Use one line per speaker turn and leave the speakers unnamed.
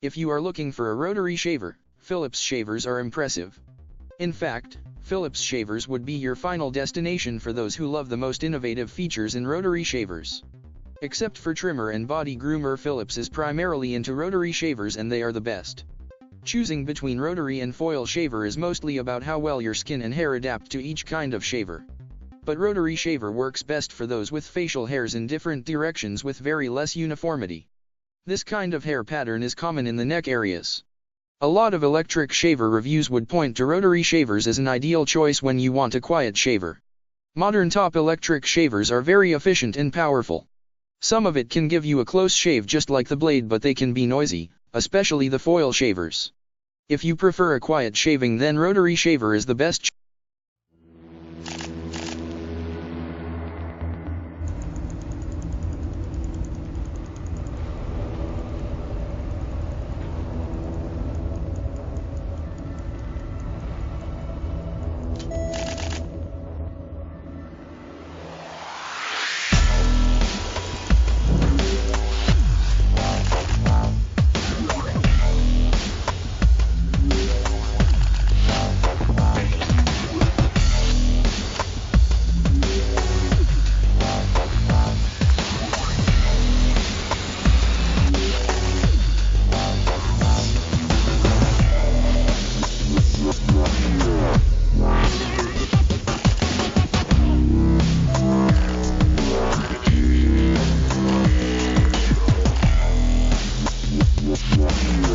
If you are looking for a rotary shaver, Philips shavers are impressive. In fact, Philips shavers would be your final destination for those who love the most innovative features in rotary shavers. Except for trimmer and body groomer, Philips is primarily into rotary shavers and they are the best. Choosing between rotary and foil shaver is mostly about how well your skin and hair adapt to each kind of shaver. But rotary shaver works best for those with facial hairs in different directions with very less uniformity. This kind of hair pattern is common in the neck areas. A lot of electric shaver reviews would point to rotary shavers as an ideal choice when you want a quiet shaver. Modern top electric shavers are very efficient and powerful. Some of it can give you a close shave just like the blade, but they can be noisy, especially the foil shavers. If you prefer a quiet shaving, then rotary shaver is the best.
Yeah.